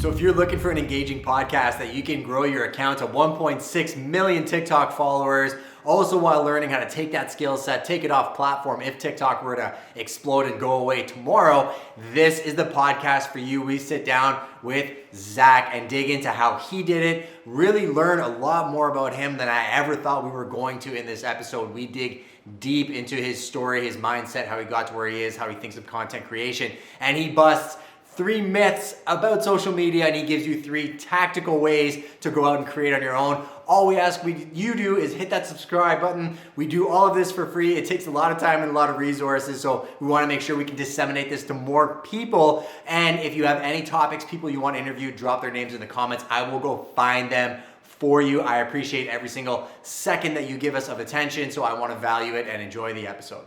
So if you're looking for an engaging podcast that you can grow your account to 1.6 million TikTok followers, also while learning how to take that skill set, take it off platform if TikTok were to explode and go away tomorrow, this is the podcast for you. We sit down with Zach and dig into how he did it, really learn a lot more about him than I ever thought we were going to in this episode. We dig deep into his story, his mindset, how he got to where he is, how he thinks of content creation, and he busts 3 myths about social media, and he gives you 3 tactical ways to go out and create on your own. All we ask you do is hit that subscribe button. We do all of this for free. It takes a lot of time and a lot of resources, so we want to make sure we can disseminate this to more people. And if you have any topics, people you want to interview, drop their names in the comments. I will go find them for you. I appreciate every single second that you give us of attention, so I want to value it and enjoy the episode.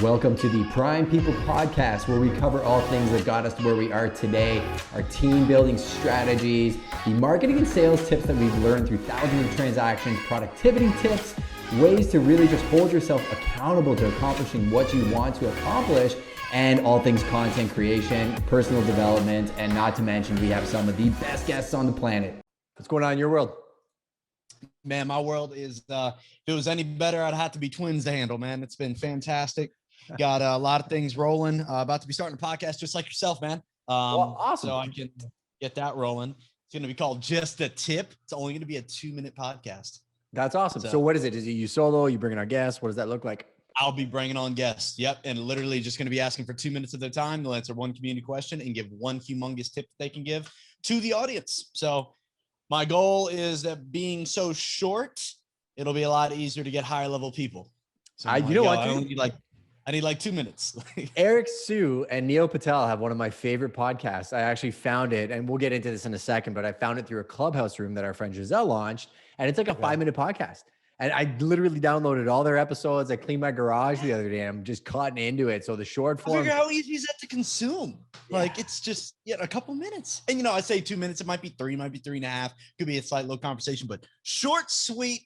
Welcome to the Prime People Podcast, where we cover all things that got us to where we are today, our team building strategies, the marketing and sales tips that we've learned through thousands of transactions, productivity tips, ways to really just hold yourself accountable to accomplishing what you want to accomplish, and all things content creation, personal development, and not to mention we have some of the best guests on the planet. What's going on in your world? Man, my world is, if it was any better, I'd have to be twins to handle, man. It's been fantastic. Got a lot of things rolling. About to be starting a podcast just like yourself, man. Well, awesome. So I can get that rolling. It's going to be called Just a Tip. It's only going to be a 2-minute podcast. That's awesome. So what is it? Is it you solo? You bringing on guests? What does that look like? I'll be bringing on guests. Yep. And literally just going to be asking for 2 minutes of their time. They'll answer one community question and give one humongous tip that they can give to the audience. So my goal is that being so short, it'll be a lot easier to get higher level people. So I need like 2 minutes. Eric Sue and Neil Patel have one of my favorite podcasts. I actually found it, and we'll get into this in a second, but I found it through a Clubhouse room that our friend Giselle launched, and it's like a 5-minute podcast. And I literally downloaded all their episodes. I cleaned my garage the other day. I'm just cutting into it. So the short form. I figure how easy is that to consume? Yeah. Like it's just a couple minutes. And I say 2 minutes. It might be 3, might be 3.5. Could be a slight little conversation, but short, sweet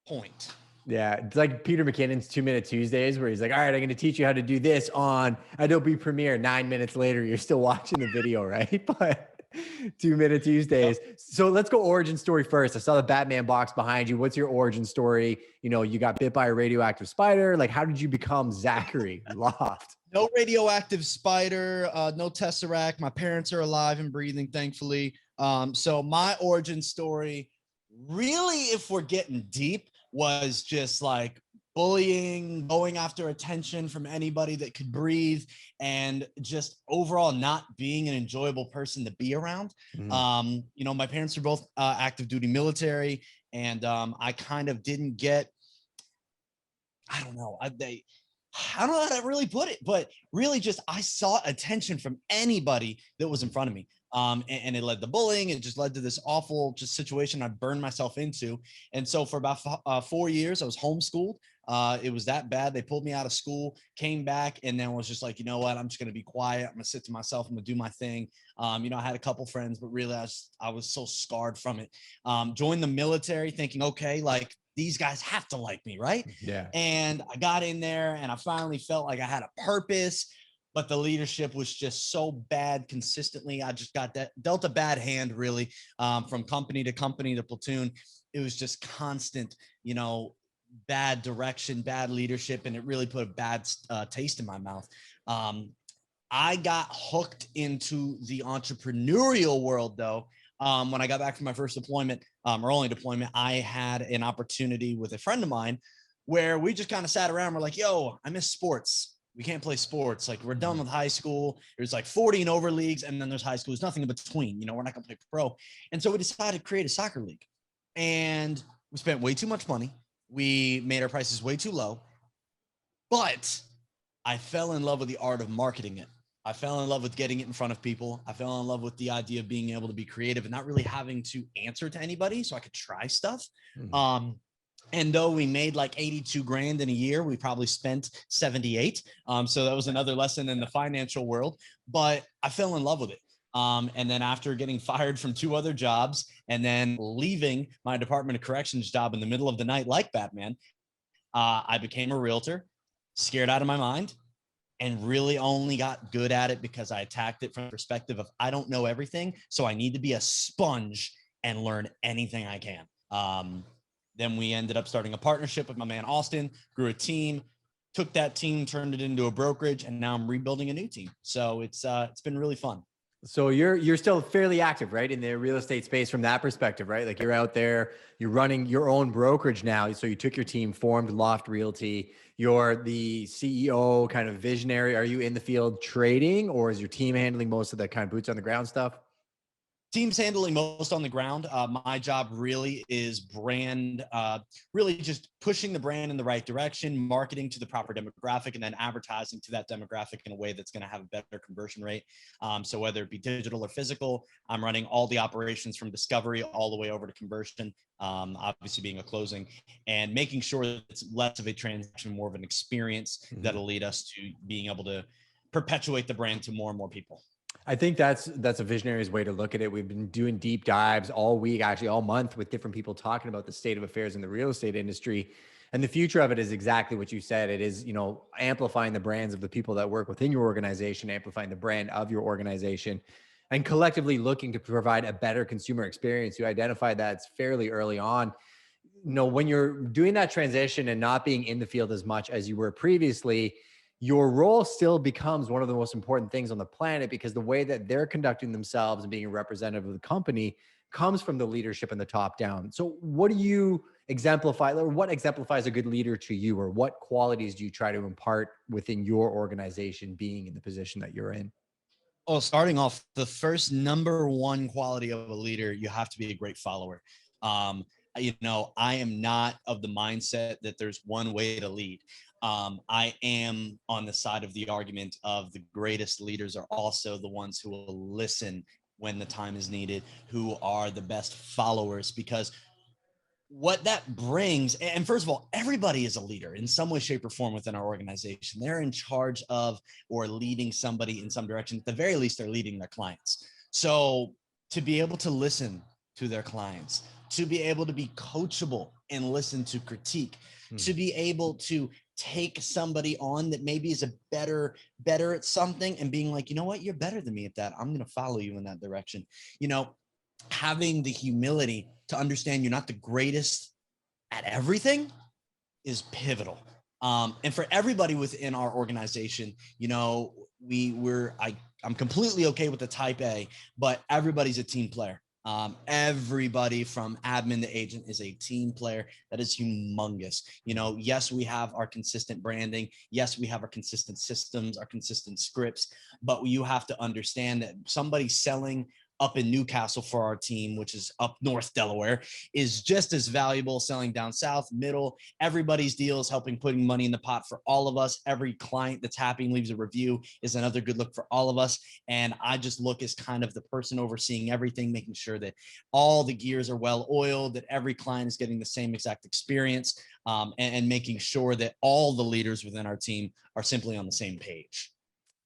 point. Yeah, it's like Peter McKinnon's 2-Minute Tuesdays, where he's like, all right, I'm going to teach you how to do this on Adobe Premiere. 9 minutes later, you're still watching the video, right? But 2-Minute Tuesdays. Yep. So let's go origin story first. I saw the Batman box behind you. What's your origin story? You got bit by a radioactive spider. Like, how did you become Zachary Loft? No radioactive spider, no tesseract. My parents are alive and breathing, thankfully. So my origin story, really, if we're getting deep, was just like bullying, going after attention from anybody that could breathe, and just overall not being an enjoyable person to be around. My parents are both active duty military, and I kind of didn't get, I don't know how to really put it, but really just I sought attention from anybody that was in front of me. And it led to bullying. It just led to this awful just situation I burned myself into. And so for about 4 years, I was homeschooled. It was that bad. They pulled me out of school, came back, and then was just like, you know what? I'm just going to be quiet. I'm going to sit to myself. I'm going to do my thing. I had a couple friends, but really I was so scarred from it. Joined the military thinking, okay, like these guys have to like me, right? Yeah. And I got in there and I finally felt like I had a purpose. But the leadership was just so bad consistently. I just got dealt a bad hand, really, from company to platoon. It was just constant, bad direction, bad leadership, and it really put a bad taste in my mouth. I got hooked into the entrepreneurial world, though. When I got back from my first deployment, or only deployment, I had an opportunity with a friend of mine where we just kind of sat around. We're like, yo, I miss sports. We can't play sports. Like, we're done with high school. There's like 40 and over leagues, and then there's high school. There's nothing in between. We're not going to play pro. And so we decided to create a soccer league. And we spent way too much money. We made our prices way too low. But I fell in love with the art of marketing it. I fell in love with getting it in front of people. I fell in love with the idea of being able to be creative and not really having to answer to anybody, so I could try stuff. And though we made like 82 grand in a year, we probably spent 78. So that was another lesson in the financial world, but I fell in love with it. And then after getting fired from 2 other jobs and then leaving my Department of Corrections job in the middle of the night, like Batman, I became a realtor, scared out of my mind. and really only got good at it because I attacked it from the perspective of I don't know everything, so I need to be a sponge and learn anything I can. Then we ended up starting a partnership with my man Austin, grew a team, took that team, turned it into a brokerage, and now I'm rebuilding a new team. So it's been really fun. So you're still fairly active, right, in the real estate space from that perspective, right? Like you're out there, you're running your own brokerage now. So you took your team, formed Loft Realty. You're the CEO, kind of visionary. Are you in the field trading, or is your team handling most of the kind of boots on the ground stuff? Team's handling most on the ground. My job really is brand, really just pushing the brand in the right direction, marketing to the proper demographic, and then advertising to that demographic in a way that's going to have a better conversion rate. So whether it be digital or physical, I'm running all the operations from discovery all the way over to conversion, obviously being a closing, and making sure that it's less of a transaction, more of an experience that'll lead us to being able to perpetuate the brand to more and more people. I think that's a visionary's way to look at it. We've been doing deep dives all week, actually all month, with different people talking about the state of affairs in the real estate industry. And the future of it is exactly what you said. It is, amplifying the brands of the people that work within your organization, amplifying the brand of your organization, and collectively looking to provide a better consumer experience. You identified that it's fairly early on. When you're doing that transition and not being in the field as much as you were previously, your role still becomes one of the most important things on the planet, because the way that they're conducting themselves and being a representative of the company comes from the leadership and the top down. So what do you exemplify, or what exemplifies a good leader to you, or what qualities do you try to impart within your organization being in the position that you're in? Well, starting off, the first number one quality of a leader, you have to be a great follower. I am not of the mindset that there's one way to lead. I am on the side of the argument of the greatest leaders are also the ones who will listen when the time is needed, who are the best followers, because what that brings, and first of all, everybody is a leader in some way, shape, or form within our organization. They're in charge of or leading somebody in some direction. At the very least, they're leading their clients. So to be able to listen to their clients, to be able to be coachable and listen to critique, to be able to take somebody on that maybe is a better at something and being like, you know what, you're better than me at that. I'm going to follow you in that direction. Having the humility to understand you're not the greatest at everything is pivotal. And for everybody within our organization, I'm completely okay with the type A, but everybody's a team player. Everybody from admin to agent is a team player. That is humongous. Yes, we have our consistent branding. Yes, we have our consistent systems, our consistent scripts, but you have to understand that somebody selling up in Newcastle for our team, which is up north Delaware, is just as valuable selling down south, middle. Everybody's deals, helping putting money in the pot for all of us. Every client that's happy and leaves a review is another good look for all of us. And I just look as kind of the person overseeing everything, making sure that all the gears are well oiled, that every client is getting the same exact experience, and making sure that all the leaders within our team are simply on the same page.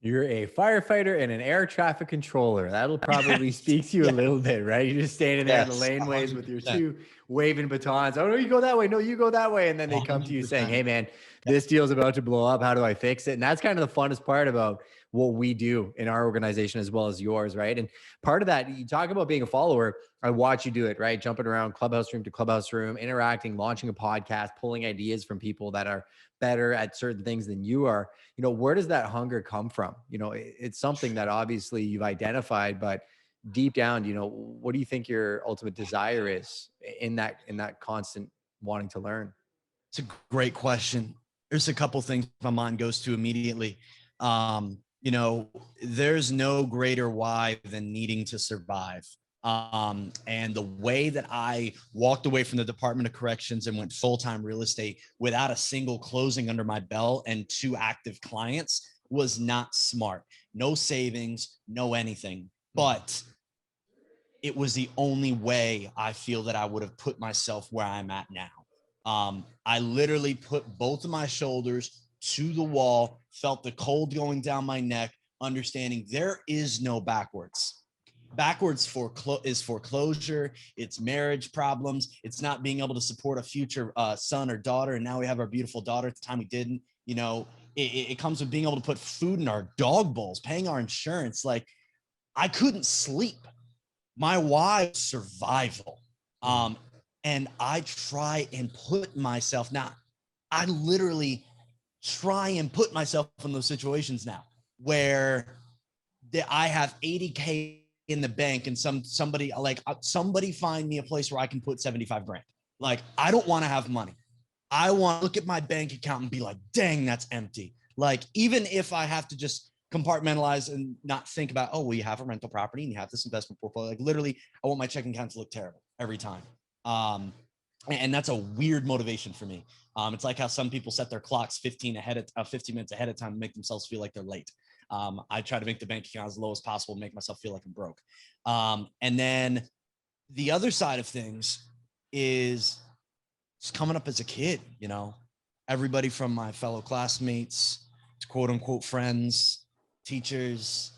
You're a firefighter and an air traffic controller. That'll probably speak to you a little bit, right? You're just standing there in the laneways with your 2 waving batons. Oh, no, you go that way. No, you go that way. And then they come to you saying, hey, man, this deal's about to blow up. How do I fix it? And that's kind of the funnest part about what we do in our organization as well as yours, right? And part of that, you talk about being a follower. I watch you do it, right? Jumping around clubhouse room to clubhouse room, interacting, launching a podcast, pulling ideas from people that are better at certain things than you are. Where does that hunger come from? It's something that obviously you've identified, but deep down, what do you think your ultimate desire is in that constant wanting to learn? It's a great question. There's a couple things my mind goes to immediately. There's no greater why than needing to survive. And the way that I walked away from the Department of Corrections and went full-time real estate without a single closing under my belt and 2 active clients was not smart. No savings, no anything, but it was the only way I feel that I would have put myself where I'm at now. I literally put both of my shoulders to the wall, felt the cold going down my neck, understanding there is no backwards. Backwards is foreclosure. It's marriage problems. It's not being able to support a future son or daughter. And now we have our beautiful daughter. At the time we didn't. it comes with being able to put food in our dog bowls, paying our insurance. Like, I couldn't sleep. My why was survival. And I try and put myself now. I literally try and put myself in those situations now where I have 80K in the bank and somebody find me a place where I can put 75 grand. Like, I don't want to have money. I want to look at my bank account and be like, dang, that's empty. Like, even if I have to just compartmentalize and not think about, oh, well, you have a rental property and you have this investment portfolio. Like, literally, I want my checking account to look terrible every time. And that's a weird motivation for me. It's like how some people set their clocks 15 minutes ahead of time to make themselves feel like they're late. I try to make the bank account as low as possible, make myself feel like I'm broke. And then the other side of things is just coming up as a kid, everybody from my fellow classmates to quote unquote friends, teachers,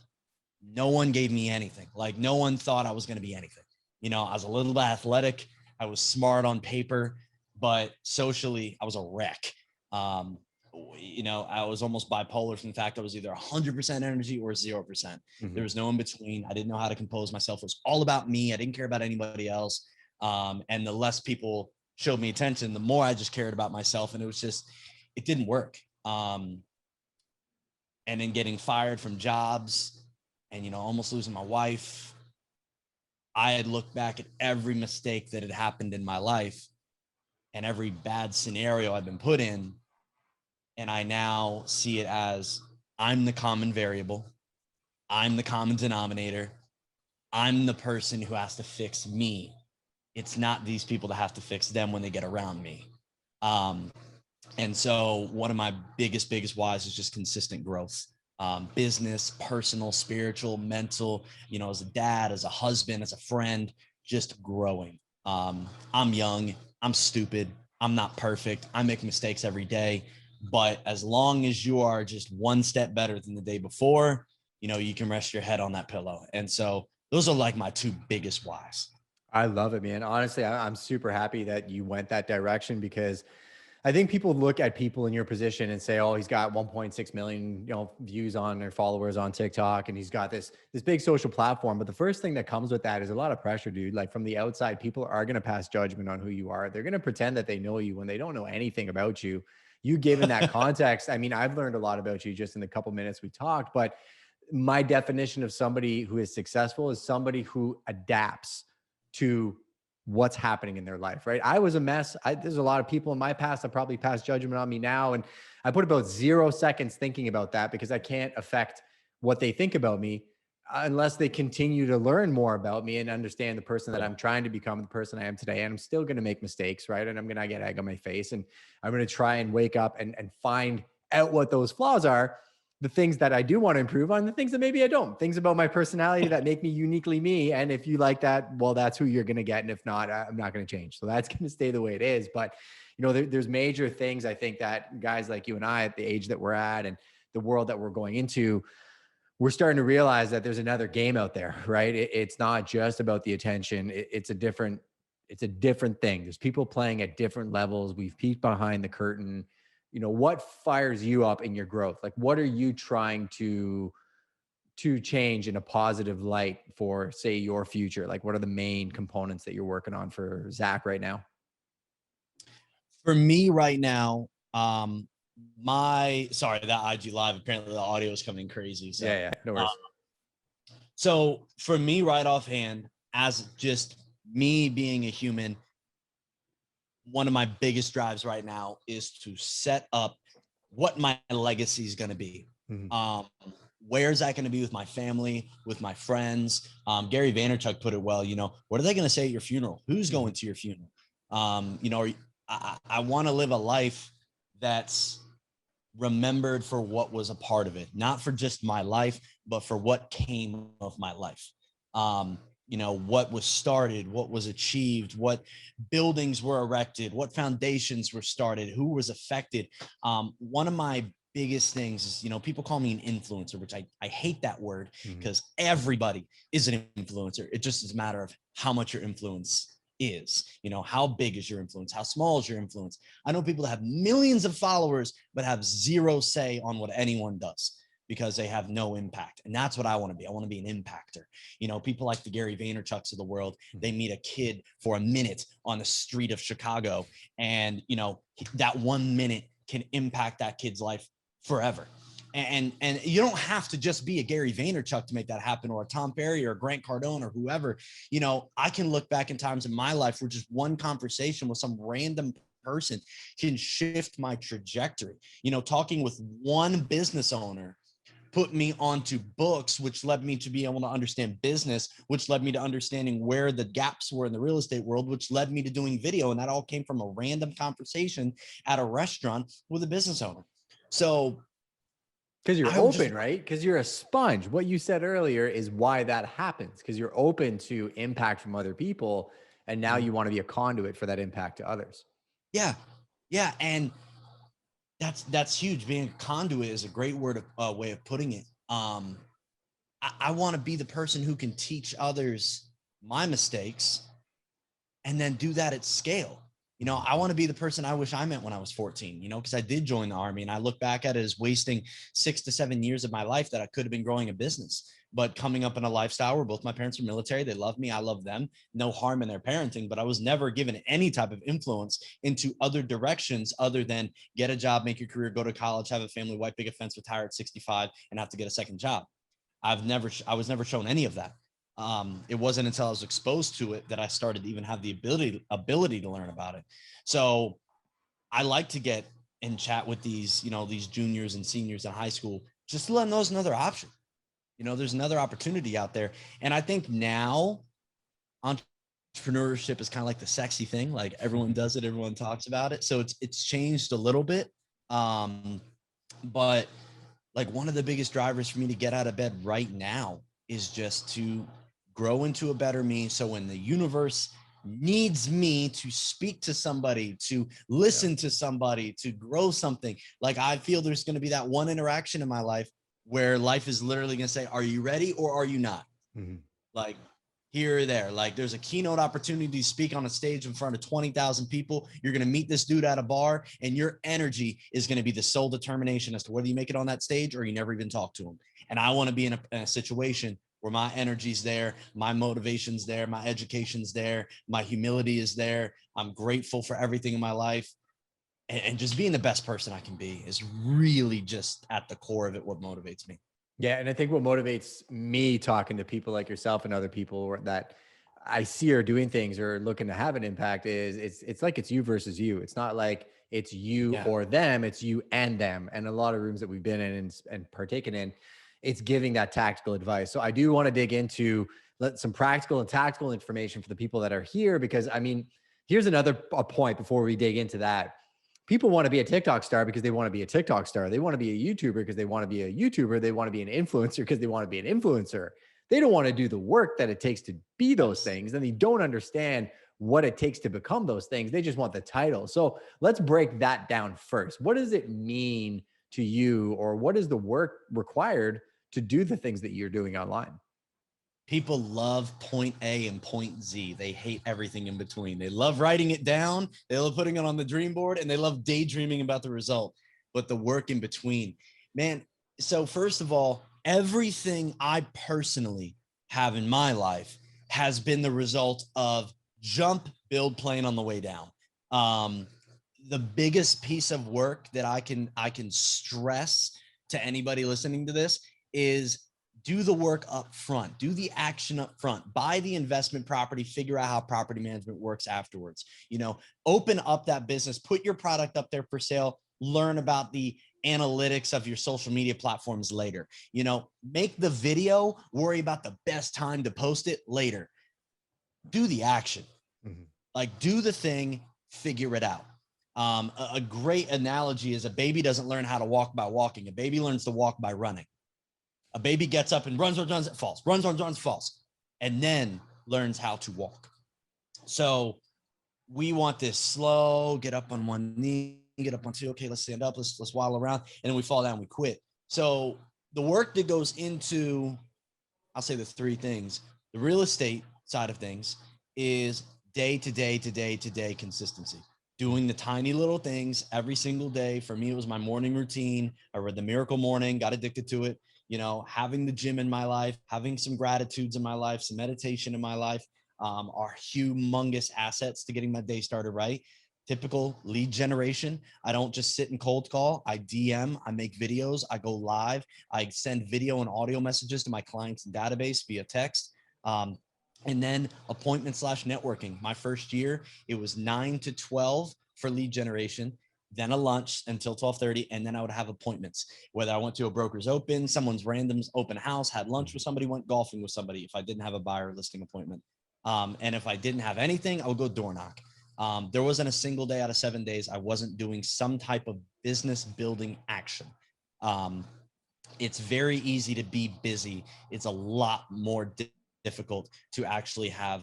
no one gave me anything. Like, no one thought I was going to be anything. I was a little bit athletic. I was smart on paper, but socially I was a wreck. I was almost bipolar from the fact I was either 100% energy or 0%. Mm-hmm. There was no in between. I didn't know how to compose myself. It was all about me. I didn't care about anybody else. And the less people showed me attention, the more I just cared about myself. And it didn't work. And then getting fired from jobs and, almost losing my wife. I had looked back at every mistake that had happened in my life and every bad scenario I've been put in. And I now see it as I'm the common variable. I'm the common denominator. I'm the person who has to fix me. It's not these people that have to fix them when they get around me. And so one of my biggest whys is just consistent growth. Business, personal, spiritual, mental, as a dad, as a husband, as a friend, just growing. I'm young, I'm stupid, I'm not perfect. I make mistakes every day, but as long as you are just one step better than the day before, you can rest your head on that pillow. And so those are like my two biggest whys. I love it, man. Honestly, I'm super happy that you went that direction, because I think people look at people in your position and say, oh, he's got 1.6 million, views on their followers on TikTok, and he's got this big social platform. But the first thing that comes with that is a lot of pressure, dude. Like, from the outside, people are going to pass judgment on who you are. They're going to pretend that they know you when they don't know anything about you. You given that context, I mean, I've learned a lot about you just in the couple minutes we talked, but my definition of somebody who is successful is somebody who adapts to what's happening in their life, right? I was a mess. There's a lot of people in my past that probably pass judgment on me now. And I put about 0 seconds thinking about that, because I can't affect what they think about me unless they continue to learn more about me and understand the person that I'm trying to become, the person I am today. And I'm still going to make mistakes, right? And I'm going to get egg on my face, and I'm going to try and wake up and find out what those flaws are, the things that I do want to improve on, the things that maybe I don't, things about my personality that make me uniquely me. And if you like that, well, that's who you're going to get. And if not, I'm not going to change. So that's going to stay the way it is. But, there's major things, I think, that guys like you and I, at the age that we're at and the world that we're going into, we're starting to realize that there's another game out there, right? It's not just about the attention. It's a different thing. There's people playing at different levels. We've peeked behind the curtain. What fires you up in your growth? Like, what are you trying to change in a positive light for, say, your future? Like, what are the main components that you're working on for Zach right now? For me right now, that IG live, apparently the audio is coming crazy. So, yeah, no worries. So for me, right offhand, as just me being a human, one of my biggest drives right now is to set up what my legacy is going to be. Mm-hmm. Where's that going to be with my family, with my friends? Gary Vaynerchuk put it well, what are they going to say at your funeral? Who's going to your funeral? I want to live a life that's remembered for what was a part of it, not for just my life, but for what came of my life. What was started, what was achieved, what buildings were erected, what foundations were started, who was affected. One of my biggest things is, people call me an influencer, which I hate that word, because everybody is an influencer. It just is a matter of how much your influence is. You know, how big is your influence? How small is your influence? I know people that have millions of followers, but have zero say on what anyone does because they have no impact. And that's what I want to be. I want to be an impactor. You know, people like the Gary Vaynerchuks of the world, they meet a kid for a minute on the street of Chicago. And, you know, that 1 minute can impact that kid's life forever. And you don't have to just be a Gary Vaynerchuk to make that happen, or a Tom Ferry or a Grant Cardone or whoever. You know, I can look back in times in my life where just one conversation with some random person can shift my trajectory. You know, talking with one business owner put me onto books, which led me to be able to understand business, which led me to understanding where the gaps were in the real estate world, which led me to doing video. And that all came from a random conversation at a restaurant with a business owner. So because you're open, right? Because you're a sponge. What you said earlier is why that happens, because you're open to impact from other people. And now you want to be a conduit for that impact to others. Yeah. Yeah. And that's huge. Being a conduit is a great way of putting it. I want to be the person who can teach others my mistakes and then do that at scale. You know, I want to be the person I wish I met when I was 14, you know, because I did join the Army, and I look back at it as wasting 6 to 7 years of my life that I could have been growing a business. But coming up in a lifestyle where both my parents are military, they love me, I love them, no harm in their parenting, but I was never given any type of influence into other directions other than get a job, make your career, go to college, have a family, wife, big offense, retire at 65, and have to get a second job. I was never shown any of that. It wasn't until I was exposed to it that I started to even have the ability to learn about it. So I like to get and chat with these, you know, these juniors and seniors in high school, just to let them know there's another option. You know, there's another opportunity out there. And I think now entrepreneurship is kind of like the sexy thing. Like everyone does it, everyone talks about it. So it's changed a little bit. But like one of the biggest drivers for me to get out of bed right now is just to grow into a better me. So when the universe needs me to speak to somebody, to listen to somebody, to grow something, like I feel there's going to be that one interaction in my life where life is literally going to say, are you ready or are you not? Like here or there. Like there's a keynote opportunity to speak on a stage in front of 20,000 people. You're going to meet this dude at a bar, and your energy is going to be the sole determination as to whether you make it on that stage or you never even talk to him. And I want to be in a situation where my energy's there, my motivation's there, my education's there, my humility is there. I'm grateful for everything in my life. And just being the best person I can be is really just at the core of it what motivates me. Yeah. And I think what motivates me talking to people like yourself and other people that I see are doing things or looking to have an impact is it's like it's you versus you. It's not like it's you or them, it's you and them. And a lot of rooms that we've been in and partaken in, it's giving that tactical advice. So I do want to dig into some practical and tactical information for the people that are here, because I mean, here's a point before we dig into that. People want to be a TikTok star because they want to be a TikTok star. They want to be a YouTuber because they want to be a YouTuber. They want to be an influencer because they want to be an influencer. They don't want to do the work that it takes to be those things. And they don't understand what it takes to become those things. They just want the title. So let's break that down first. What does it mean to you, or what is the work required to do the things that you're doing online? People love point A and point Z. They hate everything in between. They love writing it down. They love putting it on the dream board, and they love daydreaming about the result, but the work in between, man. So first of all, everything I personally have in my life has been the result of jump, build, plane on the way down. The biggest piece of work that I can stress to anybody listening to this is do the work up front, do the action up front, buy the investment property, figure out how property management works afterwards. You know, open up that business, put your product up there for sale, learn about the analytics of your social media platforms later. You know, make the video, worry about the best time to post it later. Do the action, like do the thing, figure it out. A great analogy is a baby doesn't learn how to walk by walking. A baby learns to walk by running. A baby gets up and runs, falls, runs, falls, and then learns how to walk. So we want this slow, get up on one knee, get up on two. Okay, let's stand up. Let's waddle around. And then we fall down, we quit. So the work that goes into, I'll say the three things, the real estate side of things is day to day to day to day consistency. Doing the tiny little things every single day. For me, it was my morning routine. I read the Miracle Morning, got addicted to it. You know, having the gym in my life, having some gratitudes in my life, some meditation in my life, are humongous assets to getting my day started right. Typical lead generation. I don't just sit and cold call. I DM, I make videos, I go live, I send video and audio messages to my clients' database via text. And then appointment / networking. My first year, it was 9 to 12 for lead generation, then a lunch until 12:30, and then I would have appointments. Whether I went to a broker's open, someone's random open house, had lunch with somebody, went golfing with somebody if I didn't have a buyer listing appointment. And if I didn't have anything, I would go door knock. There wasn't a single day out of 7 days I wasn't doing some type of business building action. It's very easy to be busy. It's a lot more difficult to actually have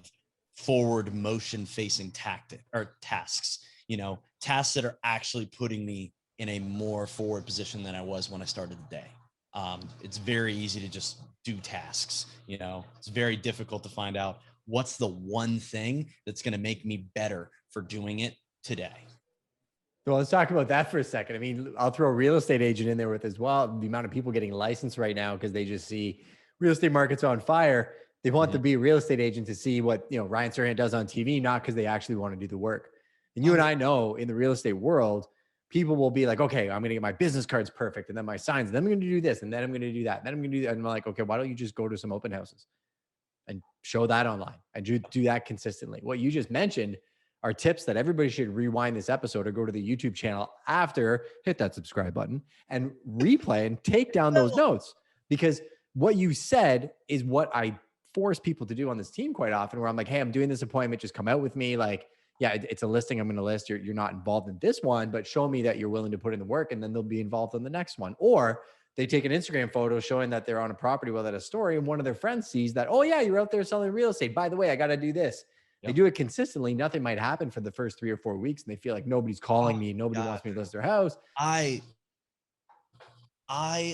forward motion facing tactic or tasks, you know, tasks that are actually putting me in a more forward position than I was when I started the day. It's very easy to just do tasks. You know, it's very difficult to find out what's the one thing that's going to make me better for doing it today. Well, let's talk about that for a second. I mean, I'll throw a real estate agent in there with as well. The amount of people getting licensed right now because they just see real estate market's on fire. They want to be a real estate agent to see what, you know, Ryan Serhant does on TV, not because they actually want to do the work. And you and I know in the real estate world, people will be like, okay, I'm going to get my business cards perfect. And then my signs, and then I'm going to do this. And then I'm going to do that. And then I'm going to do that. And I'm like, okay, why don't you just go to some open houses and show that online and do that consistently? What you just mentioned are tips that everybody should rewind this episode or go to the YouTube channel after, hit that subscribe button and replay and take down those notes, because what you said is what I force people to do on this team quite often, where I'm like, hey, I'm doing this appointment, just come out with me. Like, yeah, it's a listing I'm going to list. You're not involved in this one, but show me that you're willing to put in the work, and then they'll be involved in the next one. Or they take an Instagram photo showing that they're on a property without a story, and one of their friends sees that, oh yeah, you're out there selling real estate. By the way, I got to do this. Yep. They do it consistently. Nothing might happen for the first 3 or 4 weeks, and they feel like nobody's calling me. Nobody wants me to list their house. I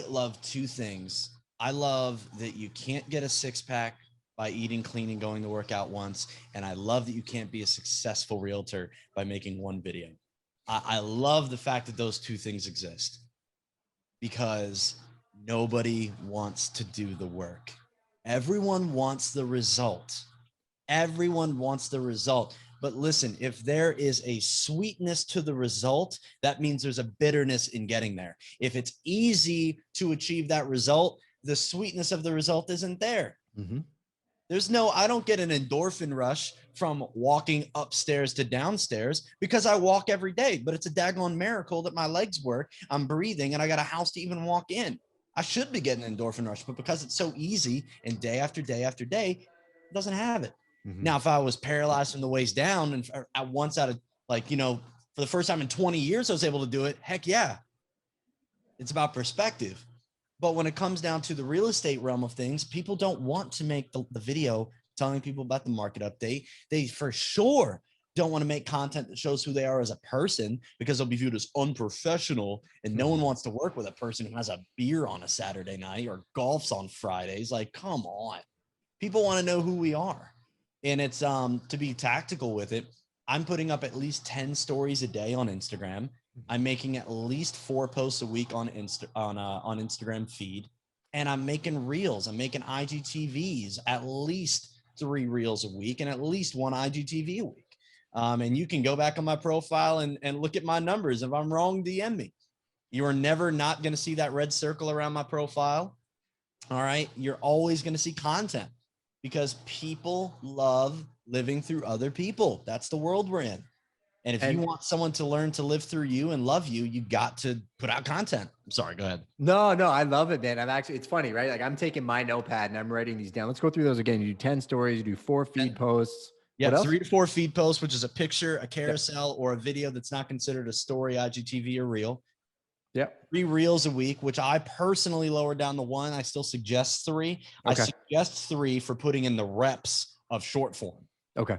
love two things. I love that you can't get a six-pack by eating clean and going to work out once. And I love that you can't be a successful realtor by making one video. I love the fact that those two things exist, because nobody wants to do the work. Everyone wants the result. Everyone wants the result. But listen, if there is a sweetness to the result, that means there's a bitterness in getting there. If it's easy to achieve that result, the sweetness of the result isn't there. Mm-hmm. I don't get an endorphin rush from walking upstairs to downstairs, because I walk every day, but it's a daggone miracle that my legs work, I'm breathing, and I got a house to even walk in. I should be getting an endorphin rush, but because it's so easy and day after day after day, it doesn't have it. Mm-hmm. Now, if I was paralyzed from the waist down and at once out of, like, you know, for the first time in 20 years, I was able to do it. Heck yeah. It's about perspective. But when it comes down to the real estate realm of things, people don't want to make the video telling people about the market update. They for sure don't want to make content that shows who they are as a person, because they'll be viewed as unprofessional, and no one wants to work with a person who has a beer on a Saturday night or golfs on Fridays. Like, come on. People want to know who we are. And it's to be tactical with it. I'm putting up at least 10 stories a day on Instagram. I'm making at least 4 posts a week on Instagram feed, and I'm making reels. I'm making IGTVs, at least 3 reels a week and at least 1 IGTV a week. And you can go back on my profile and look at my numbers. If I'm wrong, DM me. You are never not going to see that red circle around my profile. All right. You're always going to see content, because people love living through other people. That's the world we're in. And if you want someone to learn to live through you and love you, you got to put out content. I'm sorry, go ahead. No, I love it, man. It's funny, right? Like, I'm taking my notepad and I'm writing these down. Let's go through those again. You do 10 stories, you do 4 feed posts. Yeah, 3 to 4 feed posts, which is a picture, a carousel, or a video that's not considered a story, IGTV, or reel. Yep. 3 reels a week, which I personally lowered down to 1. I still suggest 3. Okay. I suggest 3 for putting in the reps of short form. Okay.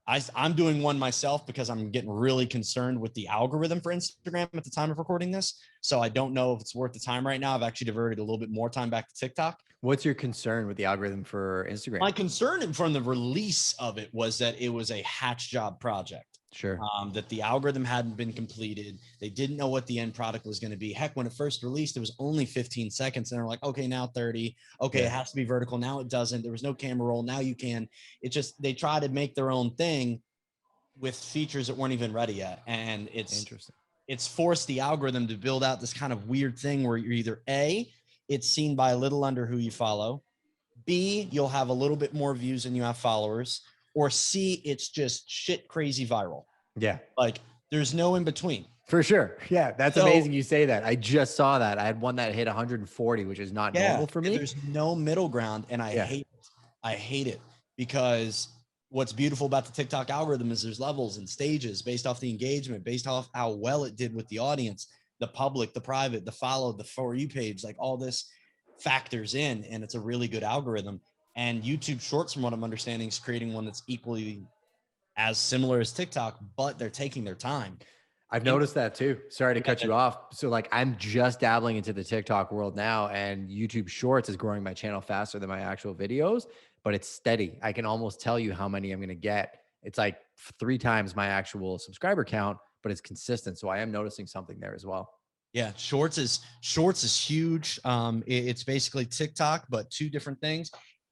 I'm doing one myself because I'm getting really concerned with the algorithm for Instagram at the time of recording this. So I don't know if it's worth the time right now. I've actually diverted a little bit more time back to TikTok. What's your concern with the algorithm for Instagram? My concern from the release of it was that it was a hatch job project. Sure. That the algorithm hadn't been completed. They didn't know what the end product was going to be. Heck, when it first released, it was only 15 seconds. And they're like, okay, now 30. Okay, it has to be vertical. Now it doesn't. There was no camera roll. Now you can. It just, they try to make their own thing with features that weren't even ready yet. And it's interesting. It's forced the algorithm to build out this kind of weird thing where you're either A, it's seen by a little under who you follow. B, you'll have a little bit more views than you have followers. Or C, it's just shit crazy viral. Yeah. Like there's no in between. For sure. Yeah. That's amazing you say that. I just saw that. I had one that hit 140, which is not normal for me. There's no middle ground. And I hate it because what's beautiful about the TikTok algorithm is there's levels and stages based off the engagement, based off how well it did with the audience, the public, the private, the follow, the For You page, like all this factors in, and it's a really good algorithm. And YouTube Shorts, from what I'm understanding, is creating one that's equally as similar as TikTok, but they're taking their time. I've noticed that too. Sorry to cut you off. So like I'm just dabbling into the TikTok world now, and YouTube Shorts is growing my channel faster than my actual videos, but it's steady. I can almost tell you how many I'm going to get. It's like 3 times my actual subscriber count, but it's consistent. So I am noticing something there as well. Yeah, Shorts is huge. It's basically TikTok, but 2 different things.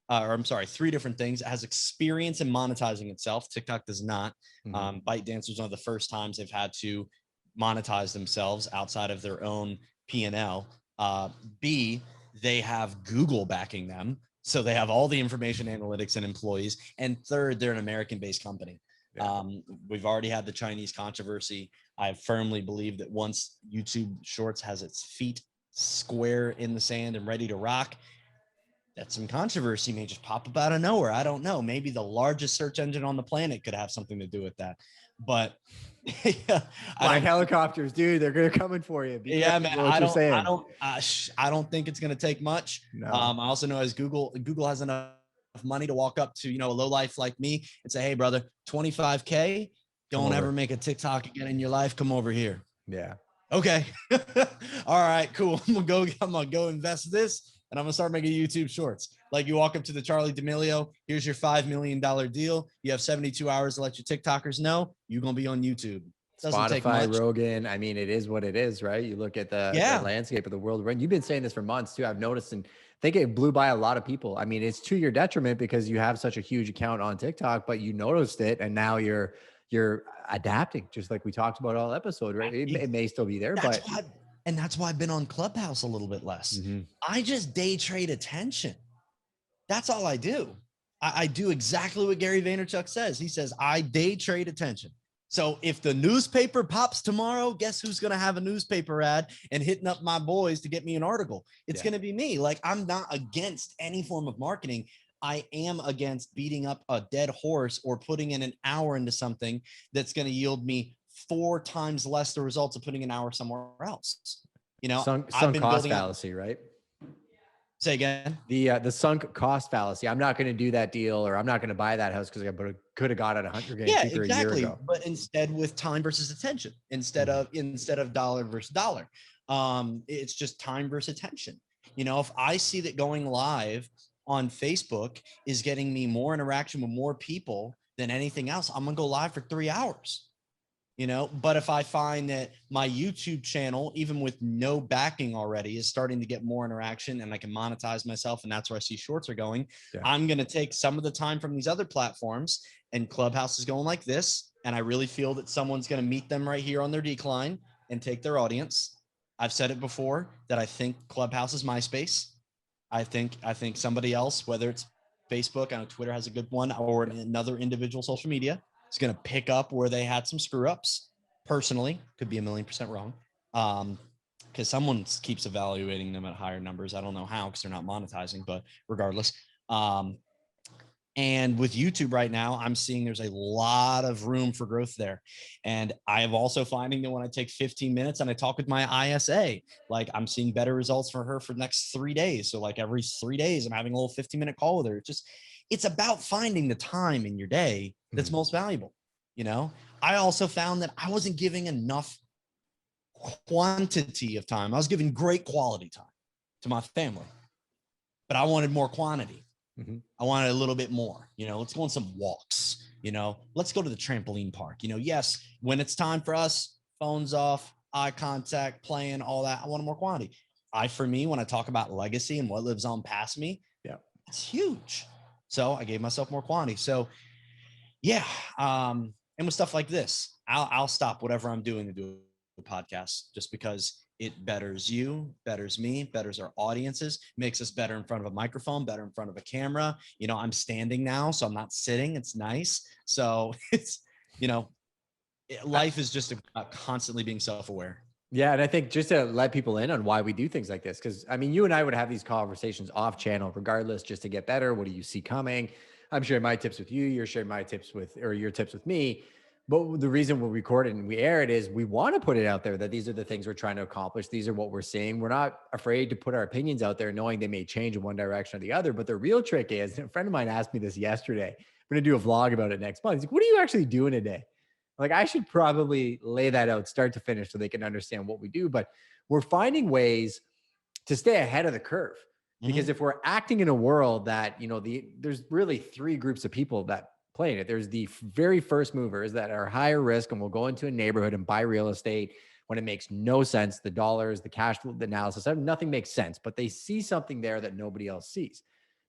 Or I'm sorry, 3 different things. It has experience in monetizing itself. TikTok does not. ByteDance was one of the first times they've had to monetize themselves outside of their own P&L. B, they have Google backing them. So they have all the information, analytics, and employees. And third, they're an American-based company. Yeah. We've already had the Chinese controversy. I firmly believe that once YouTube Shorts has its feet square in the sand and ready to rock, that some controversy may just pop up out of nowhere. I don't know. Maybe the largest search engine on the planet could have something to do with that. But yeah, Black helicopters, dude, they're gonna coming for you. Yeah, man. I don't think it's gonna take much. No. I also know as Google has enough money to walk up to, a low life like me and say, hey, brother, 25K, don't ever make a TikTok again in your life. Come over here. Yeah. Okay. All right, cool. I'm gonna go invest this. And I'm going to start making YouTube Shorts. Like you walk up to the Charlie D'Amelio, here's your $5 million deal. You have 72 hours to let your TikTokers know you're going to be on YouTube. Spotify, Rogan. I mean, it is what it is, right? You look at the landscape of the world. You've been saying this for months too. I've noticed, and I think it blew by a lot of people. I mean, it's to your detriment because you have such a huge account on TikTok, but you noticed it. And now you're adapting, just like we talked about all episode, right? It may still be there, and that's why I've been on Clubhouse a little bit less. I just day trade attention. That's all I do. I do exactly what Gary Vaynerchuk says. He says, I day trade attention. So if the newspaper pops tomorrow, guess who's going to have a newspaper ad and hitting up my boys to get me an article? It's going to be me. Like, I'm not against any form of marketing. I am against beating up a dead horse or putting in an hour into something that's going to yield me 4 times less the results of putting an hour somewhere else. Sunk cost fallacy, right? Say again. The sunk cost fallacy. I'm not going to do that deal, or I'm not going to buy that house because I could have got it $100 cheaper a year ago. But instead, with time versus attention, instead of dollar versus dollar, it's just time versus attention. If I see that going live on Facebook is getting me more interaction with more people than anything else, I'm gonna go live for 3 hours. But if I find that my YouTube channel, even with no backing already, is starting to get more interaction and I can monetize myself, and that's where I see Shorts are going, I'm going to take some of the time from these other platforms, and Clubhouse is going like this. And I really feel that someone's going to meet them right here on their decline and take their audience. I've said it before that I think Clubhouse is MySpace. I think somebody else, whether it's Facebook, I know Twitter has a good one, or another individual social media, is going to pick up where they had some screw ups. Personally, could be 1,000,000% wrong, because someone keeps evaluating them at higher numbers. I don't know how, because they're not monetizing, but regardless. And with YouTube right now, I'm seeing there's a lot of room for growth there. And I am also finding that when I take 15 minutes and I talk with my ISA, like I'm seeing better results for her for the next 3 days. So like every 3 days, I'm having a little 15-minute call with her. it's about finding the time in your day that's most valuable. You know, I also found that I wasn't giving enough quantity of time. I was giving great quality time to my family, but I wanted more quantity. I wanted a little bit more, you know, let's go on some walks, you know, let's go to the trampoline park, you know, yes, when it's time for us, phones off, eye contact, playing, all that, I wanted more quantity. For me, when I talk about legacy and what lives on past me, it's huge. So I gave myself more quantity. So yeah. And with stuff like this, I'll stop whatever I'm doing to do a podcast just because it betters you, betters me, betters our audiences, makes us better in front of a microphone, better in front of a camera. You know, I'm standing now, so I'm not sitting. It's nice. So it's, you know, life is just about constantly being self-aware. Yeah. And I think just to let people in on why we do things like this, because I mean, you and I would have these conversations off channel regardless, just to get better. What do you see coming? I'm sharing my tips with you. You're sharing my tips with, or your tips with me. But the reason we record it and we air it is we want to put it out there that these are the things we're trying to accomplish. These are what we're seeing. We're not afraid to put our opinions out there, knowing they may change in one direction or the other. But the real trick is, a friend of mine asked me this yesterday. I'm going to do a vlog about it next month. He's like, what are you actually doing today? Like, I should probably lay that out start to finish so they can understand what we do. But we're finding ways to stay ahead of the curve. Because if we're acting in a world that, you know, there's really three groups of people that play in it. There's the very first movers that are higher risk and will go into a neighborhood and buy real estate when it makes no sense. The dollars, the cash flow, the analysis, nothing makes sense, but they see something there that nobody else sees.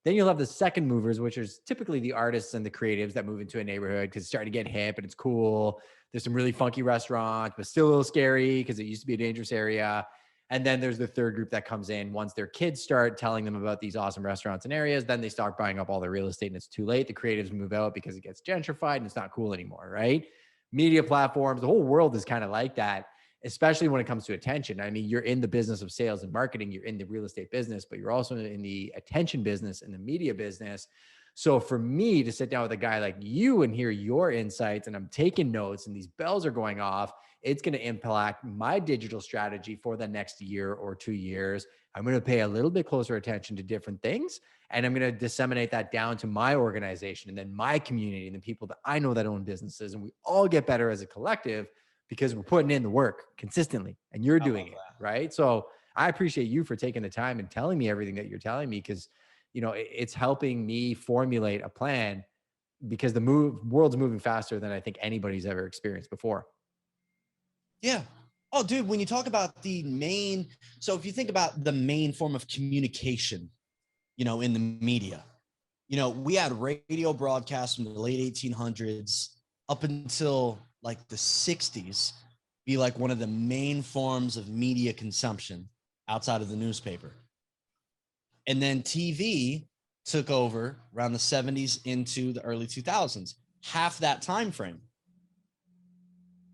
Then you'll have the second movers, which is typically the artists and the creatives that move into a neighborhood because it's starting to get hip and it's cool. There's some really funky restaurants, but still a little scary because it used to be a dangerous area. And then there's the third group that comes in once their kids start telling them about these awesome restaurants and areas, then they start buying up all the real estate and it's too late. The creatives move out because it gets gentrified and it's not cool anymore, right? Media platforms, the whole world is kind of like that, especially when it comes to attention. I mean, you're in the business of sales and marketing, you're in the real estate business, but you're also in the attention business and the media business. So for me to sit down with a guy like you and hear your insights, and I'm taking notes and these bells are going off, it's going to impact my digital strategy for the next year or 2 years. I'm going to pay a little bit closer attention to different things, and I'm going to disseminate that down to my organization and then my community and the people that I know that own businesses. And we all get better as a collective because we're putting in the work consistently and you're doing it, right? So I appreciate you for taking the time and telling me everything that you're telling me, because, you know, it's helping me formulate a plan because the world's moving faster than I think anybody's ever experienced before. Yeah. Oh, dude, when you talk about so if you think about the main form of communication, you know, in the media, you know, we had radio broadcasts from the late 1800s up until like the 60s be like one of the main forms of media consumption outside of the newspaper. And then TV took over around the 70s into the early 2000s, half that time frame.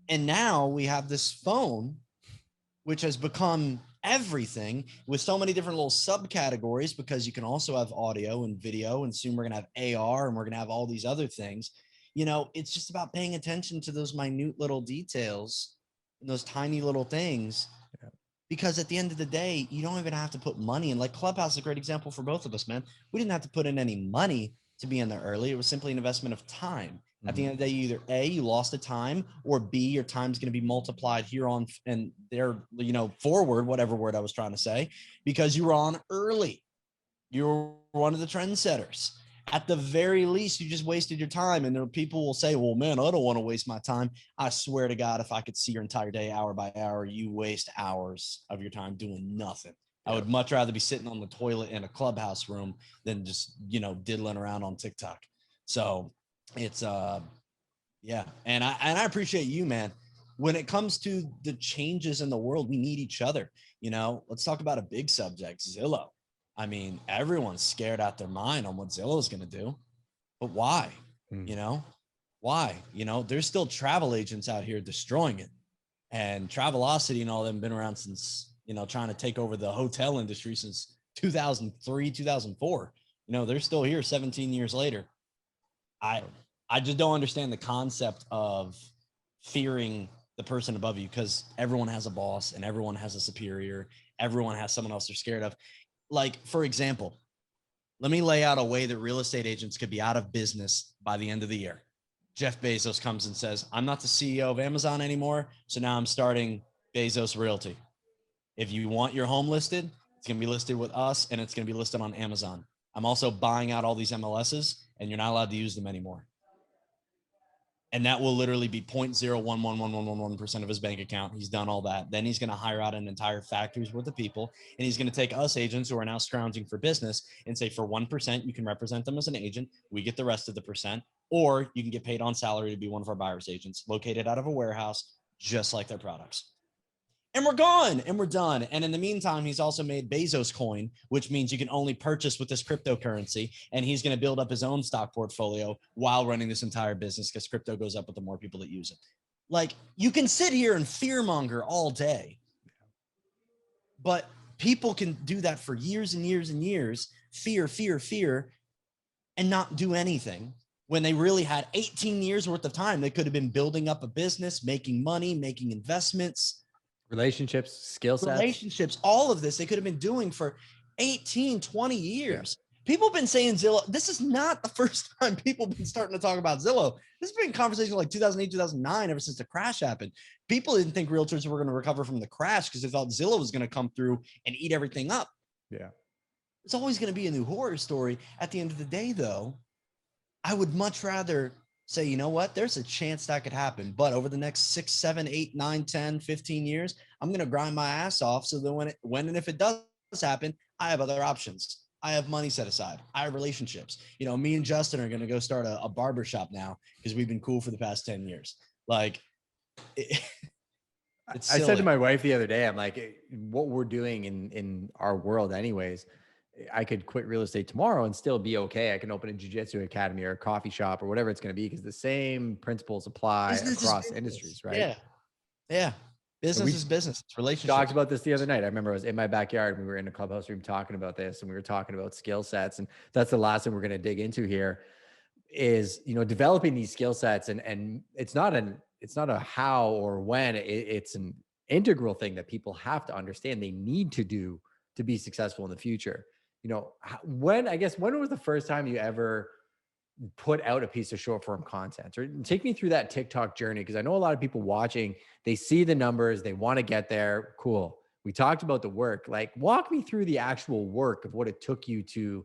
And now we have this phone, which has become everything with so many different little subcategories, because you can also have audio and video, and soon we're going to have AR and we're going to have all these other things. You know, it's just about paying attention to those minute little details and those tiny little things, because at the end of the day, you don't even have to put money in. Like Clubhouse is a great example for both of us, man. We didn't have to put in any money to be in there early. It was simply an investment of time. At the end of the day, either A, you lost the time, or B, your time's going to be multiplied here on and there, you know, forward, whatever word I was trying to say, because you were on early. You were one of the trendsetters. At the very least, you just wasted your time. And there are people will say, well, man, I don't want to waste my time. I swear to God, if I could see your entire day, hour by hour, you waste hours of your time doing nothing. I would much rather be sitting on the toilet in a Clubhouse room than just, you know, diddling around on TikTok. So it's yeah. And I appreciate you, man. When it comes to the changes in the world, we need each other. You know, let's talk about a big subject, Zillow. I mean, everyone's scared out their mind on what Zillow is going to do, but why? You know, why? You know, there's still travel agents out here destroying it, and Travelocity and all them been around since, you know, trying to take over the hotel industry since 2003, 2004. You know, they're still here 17 years later. I just don't understand the concept of fearing the person above you, because everyone has a boss and everyone has a superior. Everyone has someone else they're scared of. Like, for example, Let me lay out a way that real estate agents could be out of business by the end of the year. Jeff Bezos comes and says, I'm not the CEO of Amazon anymore, so now I'm starting Bezos Realty. If you want your home listed, it's going to be listed with us and it's going to be listed on Amazon. I'm also buying out all these MLSs and you're not allowed to use them anymore. And that will literally be 0.0111111% of his bank account. He's done all that. Then he's going to hire out an entire factory's worth of people. And he's going to take us agents who are now scrounging for business and say, for 1%, you can represent them as an agent. We get the rest of the percent, or you can get paid on salary to be one of our buyer's agents located out of a warehouse, just like their products. And we're gone and we're done. And in the meantime, he's also made Bezos coin, which means you can only purchase with this cryptocurrency. And he's going to build up his own stock portfolio while running this entire business because crypto goes up with the more people that use it. Like, you can sit here and fearmonger all day, but people can do that for years and years and years. Fear, and not do anything when they really had 18 years worth of time. They could have been building up a business, making money, making investments. Relationships, skill sets, all of this they could have been doing for 18, 20 years. Yeah. People have been saying Zillow. This is not the first time people have been starting to talk about Zillow. This has been conversation like 2008, 2009, ever since the crash happened. People didn't think realtors were going to recover from the crash because they thought Zillow was going to come through and eat everything up. Yeah. It's always going to be a new horror story. At the end of the day, though, I would much rather say, you know what, there's a chance that could happen. But over the next 6, 7, 8, 9, 10, 15 years, I'm going to grind my ass off so that when and if it does happen, I have other options. I have money set aside. I have relationships. You know, me and Justin are going to go start a barber shop now because we've been cool for the past 10 years. Like, I said to my wife the other day, I'm like, what we're doing in our world anyways, I could quit real estate tomorrow and still be okay. I can open a jiu-jitsu academy or a coffee shop or whatever it's going to be because the same principles apply across industries, right? Yeah. Yeah. Business is business. It's relationships. Talked about this the other night. I remember I was in my backyard. We were in a clubhouse room talking about this, and we were talking about skill sets. And that's the last thing we're going to dig into here is, you know, developing these skill sets. And it's not a how or when. It's an integral thing that people have to understand they need to do to be successful in the future. You know, when was the first time you ever put out a piece of short form content? Or take me through that TikTok journey, because I know a lot of people watching, they see the numbers, they want to get there. Cool. We talked about the work. Like, walk me through the actual work of what it took you to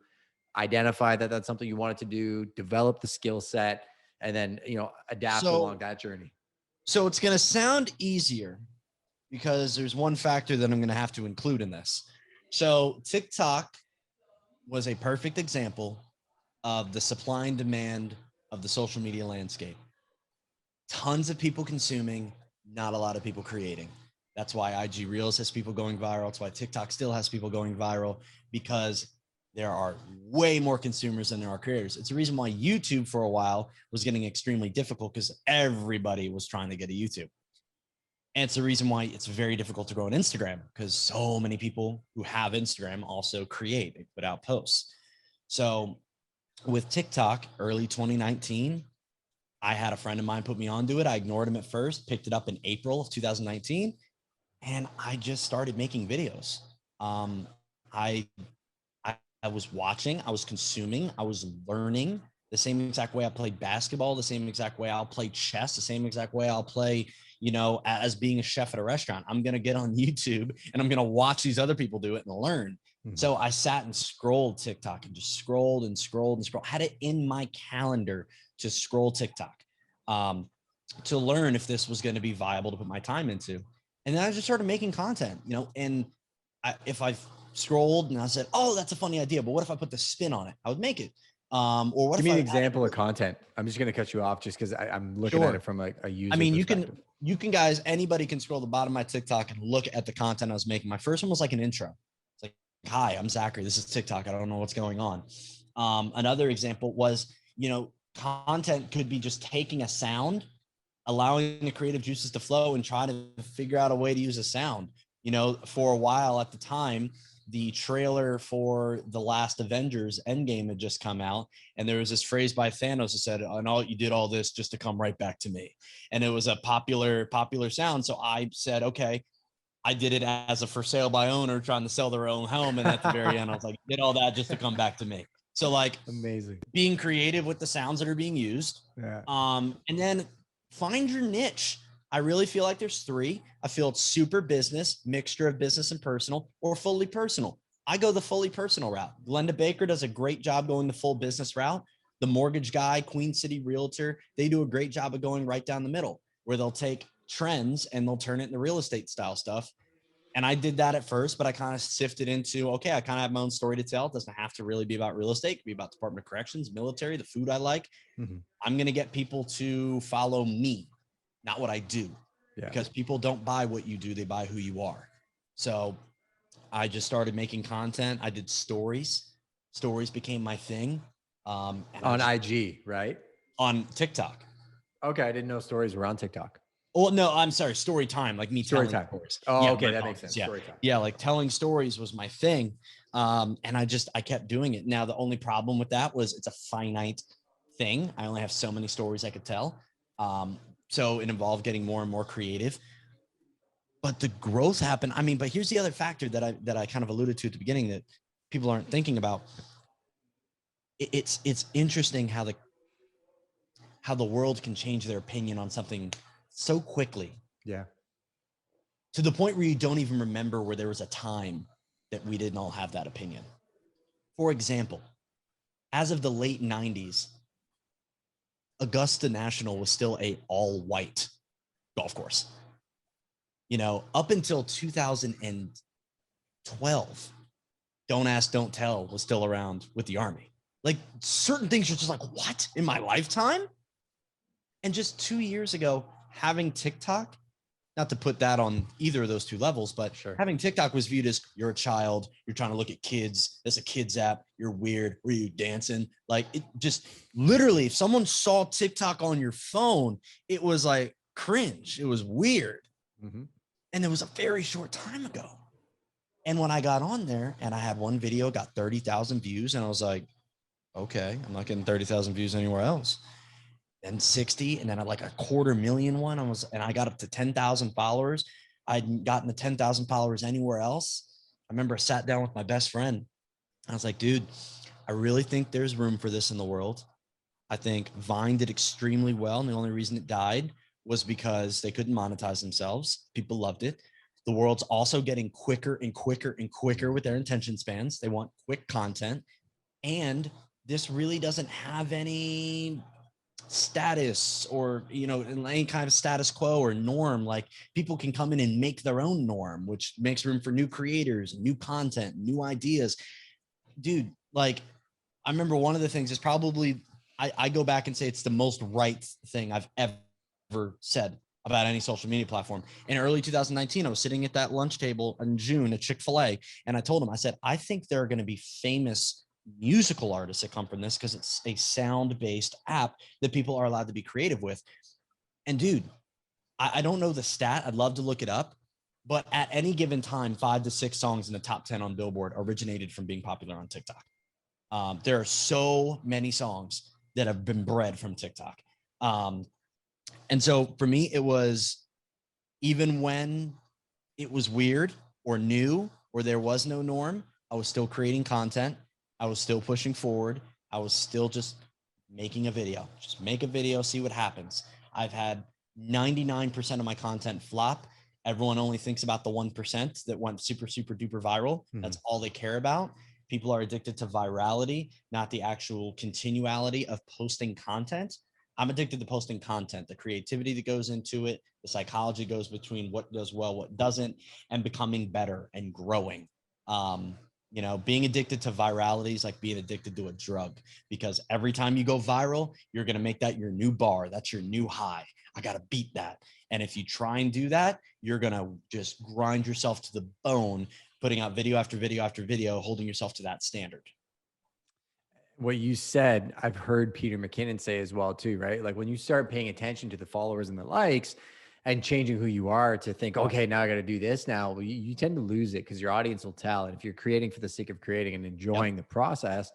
identify that that's something you wanted to do, develop the skill set, and then, you know, adapt along that journey. So it's going to sound easier because there's one factor that I'm going to have to include in this. So TikTok was a perfect example of the supply and demand of the social media landscape. Tons of people consuming, not a lot of people creating. That's why IG Reels has people going viral. That's why TikTok still has people going viral, because there are way more consumers than there are creators. It's the reason why YouTube for a while was getting extremely difficult, because everybody was trying to get a YouTube. And it's the reason why it's very difficult to grow on Instagram, because so many people who have Instagram also create, they put out posts. So with TikTok, early 2019, I had a friend of mine put me onto it. I ignored him at first, picked it up in April of 2019, and I just started making videos. I was watching, I was consuming, I was learning the same exact way I played basketball, the same exact way I'll play chess, the same exact way I'll play, you know, as being a chef at a restaurant. I'm going to get on YouTube and I'm going to watch these other people do it and learn. Mm-hmm. So I sat and scrolled TikTok and just scrolled and scrolled and scrolled. Had it in my calendar to scroll TikTok to learn if this was going to be viable to put my time into. And then I just started making content, you know, and if I scrolled and I said, oh, that's a funny idea, but what if I put the spin on it? I would make it. Or what? Give me an example of content. I'm just going to cut you off just because I'm looking at it from like a user. I mean, you can guys, anybody can scroll the bottom of my TikTok and look at the content I was making. My first one was like an intro. It's like, hi, I'm Zachary. This is TikTok. I don't know what's going on. Another example was, you know, content could be just taking a sound, allowing the creative juices to flow and try to figure out a way to use a sound. You know, for a while at the time, the trailer for the last Avengers Endgame had just come out, and there was this phrase by Thanos that said, "And all you did all this just to come right back to me." And it was a popular sound. So I said, okay, I did it as a for sale by owner trying to sell their own home. And at the very end, I was like, did all that just to come back to me. So like Amazing. being creative with the sounds that are being used. Yeah. And then find your niche. I really feel like there's three. I feel it's super business, mixture of business and personal, or fully personal. I go the fully personal route. Glenda Baker does a great job going the full business route. The mortgage guy, Queen City Realtor, they do a great job of going right down the middle, where they'll take trends and they'll turn it into real estate style stuff. And I did that at first, but I kind of sifted into, okay, I kind of have my own story to tell. It doesn't have to really be about real estate. It could be about Department of Corrections, military, the food I like. Mm-hmm. I'm going to get people to follow me, not what I do. Yeah. Because people don't buy what you do, they buy who you are. So I just started making content. I did stories. Stories became my thing. On IG, right? On TikTok. Okay, I didn't know stories were on TikTok. Oh, no, I'm sorry. Story time, like me telling stories. Oh, yeah, okay, that makes sense. Yeah. Story time. Yeah, like telling stories was my thing. And I kept doing it. Now, the only problem with that was it's a finite thing. I only have so many stories I could tell. So it involved getting more and more creative. But the growth happened. I mean, but here's the other factor that I kind of alluded to at the beginning that people aren't thinking about. It's interesting how the world can change their opinion on something so quickly. Yeah. To the point where you don't even remember where there was a time that we didn't all have that opinion. For example, as of the late 90s, Augusta National was still a all-white golf course. You know, up until 2012, Don't Ask, Don't Tell was still around with the Army. Like certain things you're just like, what? In my lifetime? And just 2 years ago, having TikTok, not to put that on either of those two levels, but sure, having TikTok was viewed as you're a child, you're trying to look at kids, there's a kids app, you're weird, were you dancing? Like it just literally, if someone saw TikTok on your phone, it was like cringe. It was weird. Mm-hmm. And it was a very short time ago. And when I got on there and I had one video, got 30,000 views, and I was like, okay, I'm not getting 30,000 views anywhere else. Then 60, and then I like a 250,000 one. And I got up to 10,000 followers. I hadn't gotten to 10,000 followers anywhere else. I remember I sat down with my best friend. I was like, dude, I really think there's room for this in the world. I think Vine did extremely well. And the only reason it died was because they couldn't monetize themselves. People loved it. The world's also getting quicker and quicker and quicker with their attention spans. They want quick content. And this really doesn't have any status or, you know, any kind of status quo or norm. Like people can come in and make their own norm, which makes room for new creators, new content, new ideas. Dude, like I remember one of the things is probably, I go back and say it's the most right thing I've ever said about any social media platform. In early 2019, I was sitting at that lunch table in June at Chick-fil-A, and I told him, I said, I think there are going to be famous musical artists that come from this because it's a sound-based app that people are allowed to be creative with. And dude, I don't know the stat. I'd love to look it up. But at any given time, 5 to 6 songs in the top 10 on Billboard originated from being popular on TikTok. There are so many songs that have been bred from TikTok. And so for me, it was, even when it was weird or new or there was no norm, I was still creating content. I was still pushing forward. I was still just making a video. Just make a video, see what happens. I've had 99% of my content flop. Everyone only thinks about the 1% that went super, super duper viral. Mm-hmm. That's all they care about. People are addicted to virality, not the actual continuality of posting content. I'm addicted to posting content, the creativity that goes into it, the psychology goes between what does well, what doesn't, and becoming better and growing. You know, being addicted to virality is like being addicted to a drug, because every time you go viral, you're going to make that your new bar. That's your new high. I got to beat that. And if you try and do that, you're going to just grind yourself to the bone, putting out video after video after video, holding yourself to that standard. What you said, I've heard Peter McKinnon say as well too, right? Like when you start paying attention to the followers and the likes and changing who you are to think, okay, now I got to do this now, you tend to lose it because your audience will tell. And if you're creating for the sake of creating and enjoying the process,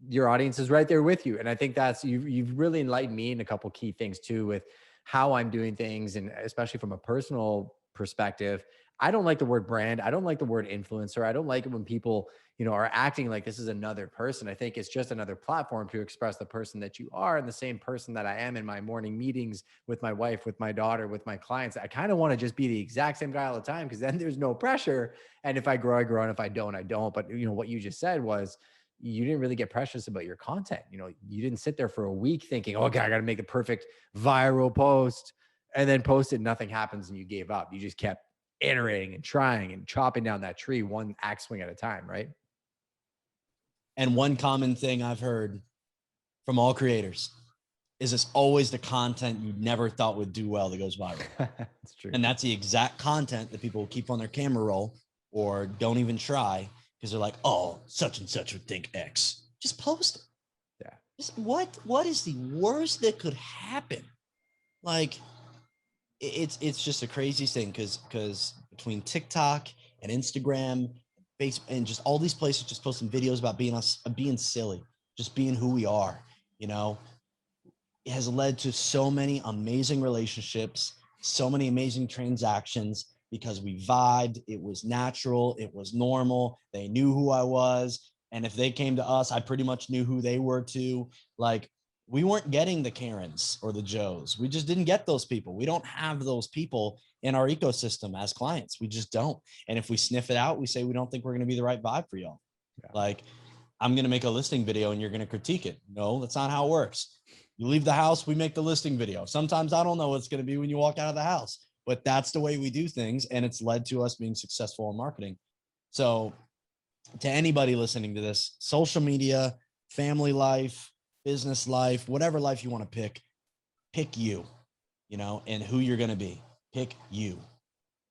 your audience is right there with you. And I think that's, you've really enlightened me in a couple key things too, with how I'm doing things. And especially from a personal perspective, I don't like the word brand. I don't like the word influencer. I don't like it when people, are acting like this is another person. I think it's just another platform to express the person that you are, and the same person that I am in my morning meetings with my wife, with my daughter, with my clients. I kind of want to just be the exact same guy all the time, because then there's no pressure. And if I grow, I grow. And if I don't, I don't. But what you just said was, you didn't really get precious about your content. You didn't sit there for a week thinking, oh God, I got to make the perfect viral post, and then post it, nothing happens, and you gave up. You just kept iterating and trying and chopping down that tree one axe swing at a time, right? And one common thing I've heard from all creators is it's always the content you never thought would do well that goes viral. That's true. And that's the exact content that people keep on their camera roll or don't even try, because they're like, oh, such and such would think X. Just post it. Yeah. Just what is the worst that could happen? Like, it's just the craziest thing, because between TikTok and Instagram, Facebook, and just all these places just posting videos about being silly, just being who we are, it has led to so many amazing relationships, so many amazing transactions, because we vibed. It was natural. It was normal. They knew who I was. And if they came to us, I pretty much knew who they were too. Like, we weren't getting the Karens or the Joes. We just didn't get those people. We don't have those people in our ecosystem as clients. We just don't. And if we sniff it out, we say, we don't think we're going to be the right vibe for y'all. Yeah. Like, I'm going to make a listing video and you're going to critique it. No, that's not how it works. You leave the house, we make the listing video. Sometimes I don't know what it's going to be when you walk out of the house, but that's the way we do things. And it's led to us being successful in marketing. So to anybody listening to this, social media, family life, business life, whatever life you want to pick you, and who you're going to be. Pick you.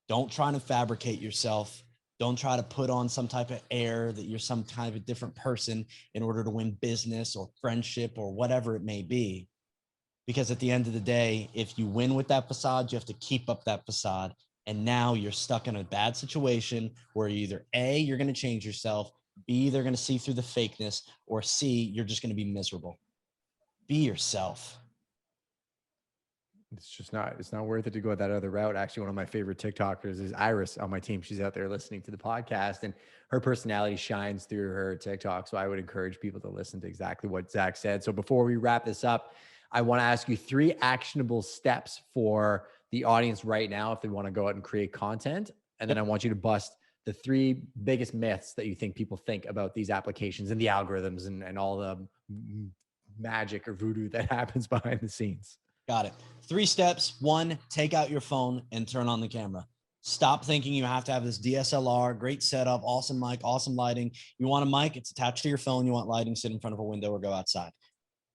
Don't try to fabricate yourself. Don't try to put on some type of air that you're some kind of a different person in order to win business or friendship or whatever it may be. Because at the end of the day, if you win with that facade, you have to keep up that facade. And now you're stuck in a bad situation where either A, you're going to change yourself, B, they're going to see through the fakeness, or C, you're just going to be miserable. Be yourself. It's not worth it to go that other route. Actually, one of my favorite TikTokers is Iris on my team. She's out there listening to the podcast, and her personality shines through her TikTok. So I would encourage people to listen to exactly what Zach said. So before we wrap this up, I want to ask you 3 actionable steps for the audience right now if they want to go out and create content. And then I want you to bust the 3 biggest myths that you think people think about these applications and the algorithms and all the magic or voodoo that happens behind the scenes. Got it. 3 steps. 1, take out your phone and turn on the camera. Stop thinking you have to have this DSLR, great setup, awesome mic, awesome lighting. You want a mic, it's attached to your phone. You want lighting, sit in front of a window or go outside.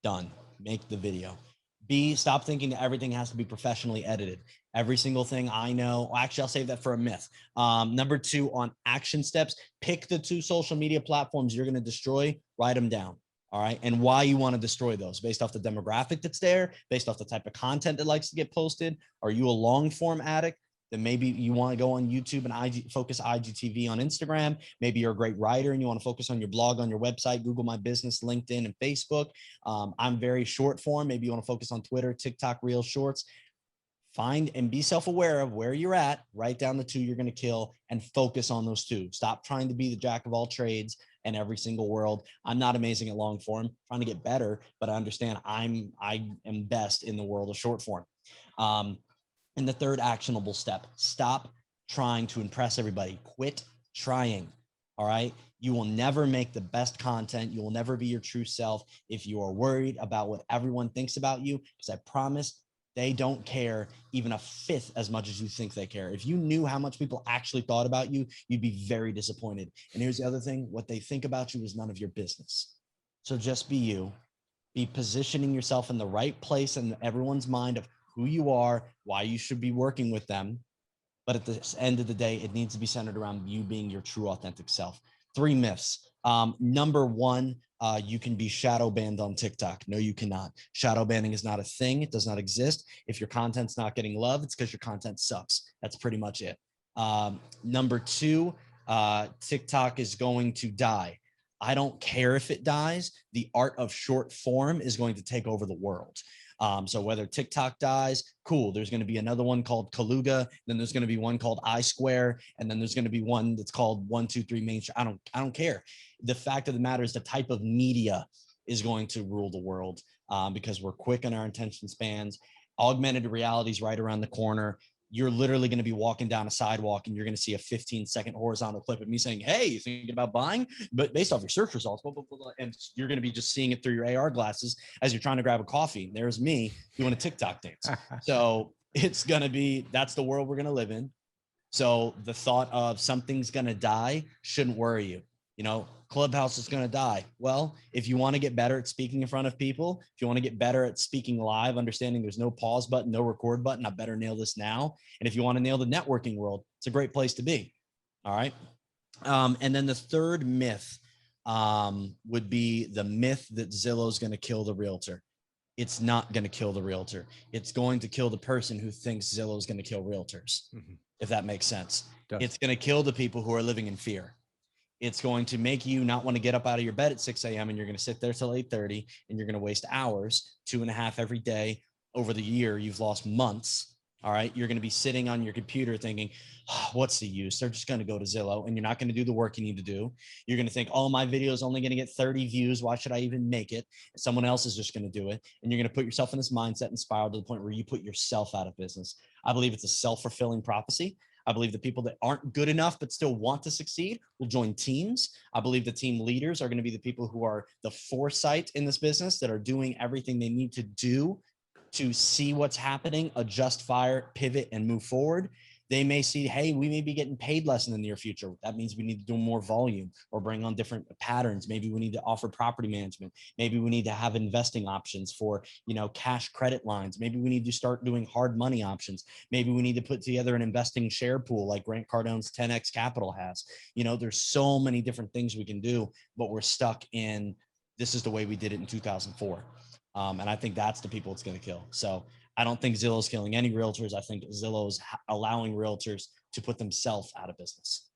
Done. Make the video. B, stop thinking that everything has to be professionally edited. Every single thing I know, actually, I'll save that for a myth. Number 2, on action steps, pick the 2 social media platforms you're going to destroy, write them down. All right. And why you want to destroy those based off the demographic that's there, based off the type of content that likes to get posted. Are you a long form addict? Then maybe you want to go on YouTube and focus IGTV on Instagram. Maybe you're a great writer and you want to focus on your blog, on your website, Google My Business, LinkedIn, and Facebook. I'm very short form. Maybe you want to focus on Twitter, TikTok, Reels, Shorts. Find and be self-aware of where you're at. Write down the 2 you're going to kill and focus on those 2. Stop trying to be the jack of all trades in every single world. I'm not amazing at long form, trying to get better, but I understand I am best in the world of short form. And the 3rd actionable step, stop trying to impress everybody. Quit trying. All right. You will never make the best content. You will never be your true self if you are worried about what everyone thinks about you, because I promise they don't care even a 5th as much as you think they care. If you knew how much people actually thought about you, you'd be very disappointed. And here's the other thing, what they think about you is none of your business. So just be you, be positioning yourself in the right place in everyone's mind of who you are, why you should be working with them. But at the end of the day, it needs to be centered around you being your true authentic self. 3 myths. Number 1, you can be shadow banned on TikTok. No, you cannot. Shadow banning is not a thing. It does not exist. If your content's not getting love, it's because your content sucks. That's pretty much it. Number 2, TikTok is going to die. I don't care if it dies. The art of short form is going to take over the world. So whether TikTok dies, cool. There's going to be another one called Kaluga. Then there's going to be one called I Square. And then there's going to be one that's called 123 Main Street. I don't care. The fact of the matter is the type of media is going to rule the world, because we're quick on our attention spans. Augmented reality is right around the corner. You're literally going to be walking down a sidewalk and you're going to see a 15-second horizontal clip of me saying, hey, you thinking about buying? But based off your search results, blah, blah, blah, blah. And you're going to be just seeing it through your AR glasses as you're trying to grab a coffee. And there's me doing a TikTok dance. So it's going to be, that's the world we're going to live in. So the thought of something's going to die shouldn't worry you. You know, Clubhouse is going to die. Well, if you want to get better at speaking in front of people, if you want to get better at speaking live, understanding there's no pause button, no record button, I better nail this now. And if you want to nail the networking world, it's a great place to be. All right. And then the third myth would be the myth that Zillow is going to kill the realtor. It's not going to kill the realtor. It's going to kill the person who thinks Zillow is going to kill realtors, if that makes sense. It's going to kill the people who are living in fear. It's going to make you not want to get up out of your bed at 6 a.m. and you're going to sit there till 8:30 and you're going to waste hours, 2.5 every day. Over the year, you've lost months. All right. You're going to be sitting on your computer thinking, oh, what's the use? They're just going to go to Zillow, and you're not going to do the work you need to do. You're going to think, oh, my video is only going to get 30 views. Why should I even make it? Someone else is just going to do it. And you're going to put yourself in this mindset and spiral to the point where you put yourself out of business. I believe it's a self-fulfilling prophecy. I believe the people that aren't good enough but still want to succeed will join teams. I believe the team leaders are going to be the people who are the foresight in this business, that are doing everything they need to do to see what's happening, adjust, fire, pivot, and move forward. They may see, hey, we may be getting paid less in the near future. That means we need to do more volume or bring on different patterns. Maybe we need to offer property management. Maybe we need to have investing options for, cash credit lines. Maybe we need to start doing hard money options. Maybe we need to put together an investing share pool like Grant Cardone's 10X Capital has. There's so many different things we can do, but we're stuck in, this is the way we did it in 2004. And I think that's the people it's going to kill. So I don't think Zillow's killing any realtors. I think Zillow's allowing realtors to put themselves out of business.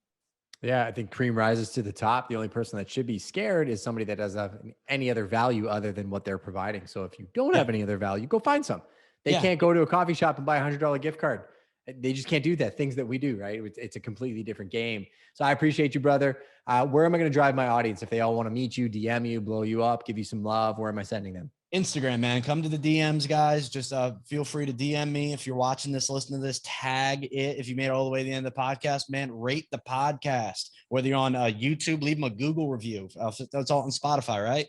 Yeah, I think cream rises to the top. The only person that should be scared is somebody that doesn't have any other value other than what they're providing. So if you don't have any other value, go find some. They can't go to a coffee shop and buy $100 gift card. They just can't do that. Things that we do, right? It's a completely different game. So I appreciate you, brother. Where am I going to drive my audience? If they all want to meet you, DM you, blow you up, give you some love, where am I sending them? Instagram, man. Come to the DMs, guys. Just feel free to DM me. If you're watching this, listen to this, tag it. If you made it all the way to the end of the podcast, man, rate the podcast. Whether you're on YouTube, leave them a Google review. That's all on Spotify, right?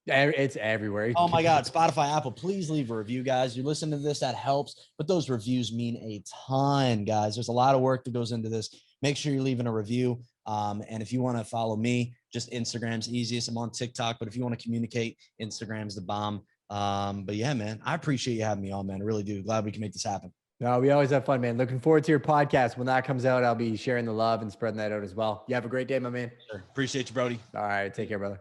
It's everywhere. Oh my God, Spotify, Apple, please leave a review, guys. You listen to this, that helps. But those reviews mean a ton, guys. There's a lot of work that goes into this. Make sure you're leaving a review. And if you want to follow me, just Instagram's easiest. I'm on TikTok, but if you want to communicate, Instagram's the bomb. But yeah, man, I appreciate you having me on, man. I really do. Glad we can make this happen. No, we always have fun, man. Looking forward to your podcast. When that comes out, I'll be sharing the love and spreading that out as well. You have a great day, my man. Sure. Appreciate you, Brody. All right. Take care, brother.